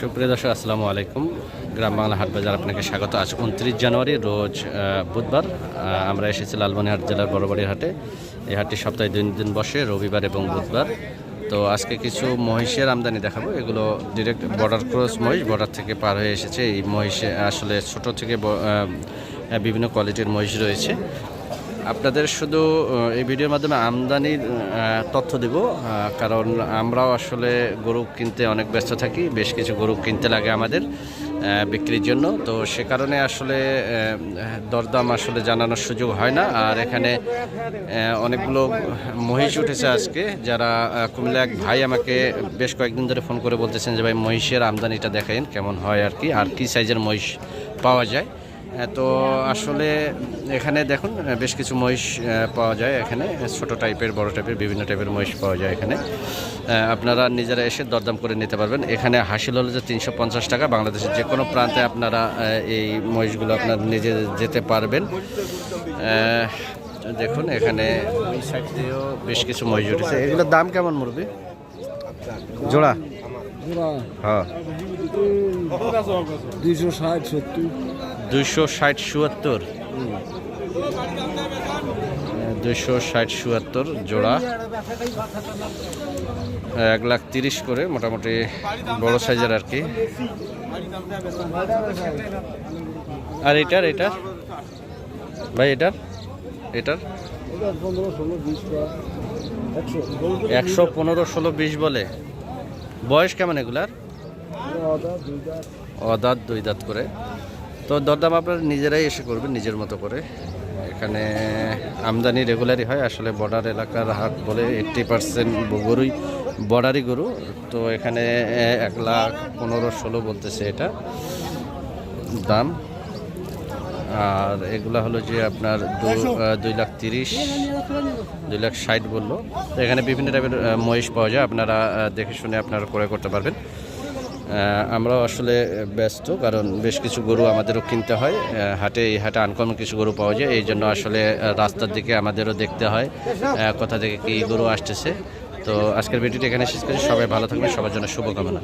সুপ্রিয় দর্শক আসসালামু আলাইকুম। গ্রাম বাংলা হাট বাজার আপনাকে স্বাগত। আজ 29 জানুয়ারি রোজ বুধবার আমরা এসেছি লালমনিরহাট জেলার বড়বাড়ির হাটে। এই হাটটি সপ্তাহে 2 দিন বসে, রবিবার এবং বুধবার। তো আজকে কিছু মহিষের আমদানি দেখাবো। এগুলো ডিরেক্ট বর্ডার ক্রস মহিষ, বর্ডার থেকে পার হয়ে এসেছে। এই মহিষে আসলে ছোট থেকে বিভিন্ন কোয়ালিটির মহিষ রয়েছে। আপনাদের শুধু এই ভিডিওর মাধ্যমে আমদানির তথ্য দেব, কারণ আমরাও আসলে গরু কিনতে অনেক ব্যস্ত থাকি। বেশ কিছু গরু কিনতে লাগে আমাদের বিক্রির জন্য, তো সে কারণে আসলে দরদাম আসলে জানানোর সুযোগ হয় না। আর এখানে অনেকগুলো মহিষ উঠেছে আজকে, যারা কুমিল্লা এক ভাই আমাকে বেশ কয়েকদিন ধরে ফোন করে বলতেছেন যে ভাই মহিষের আমদানিটা দেখাইন কেমন হয় আর কি সাইজের মহিষ পাওয়া যায়। তো আসলে এখানে দেখুন বেশ কিছু মহিষ পাওয়া যায়। এখানে ছোট টাইপের, বড় টাইপের, বিভিন্ন টাইপের মহিষ পাওয়া যায়। এখানে আপনারা নিজেরা এসে দরদাম করে নিতে পারবেন। এখানে হাসিল হলো যে 350 টাকা। বাংলাদেশের যে কোনো প্রান্তে আপনারা এই মহিষগুলো আপনারা নিজে যেতে পারবেন। দেখুন এখানে এই সাইড দিয়েও বেশ কিছু মহিষ উঠেছে। এগুলোর দাম কেমন মুরবি জোড়া? হ্যাঁ 260-70 260-70 260-70 জোড়া, 1,30,000 করে মোটামুটি বড় সাইজের আর কি। আর এটার ভাই এটার 115-16-20 বলে। বয়স কেমন এগুলার? অদাঁত 2 দাঁত করে। তো দরদাম আপনারা নিজেরাই এসে করবেন নিজের মতো করে। এখানে আমদানি রেগুলারই হয়। আসলে বর্ডার এলাকার হাট বলে 80% গরুই বর্ডারি গরু। তো এখানে 1,15,16 বলতেছে এটা দাম। আর এগুলা হলো যে আপনার 2,30,000 2,60,000 বললো। তো এখানে বিভিন্ন টাইপের মহিষ পাওয়া যায়, আপনারা দেখে শুনে আপনারা ক্রয় করতে পারবেন। আমরাও আসলে ব্যস্ত, কারণ বেশ কিছু গরু আমাদেরও কিনতে হয় হাটে। এই হাটে আনকমন কিছু গরু পাওয়া যায়, এই জন্য আসলে রাস্তার দিকে আমাদেরও দেখতে হয় কোথা থেকে কী গরু আসতেছে। তো আজকের ভিডিওটি এখানে শেষ করি। সবাই ভালো থাকবেন, সবার জন্য শুভকামনা।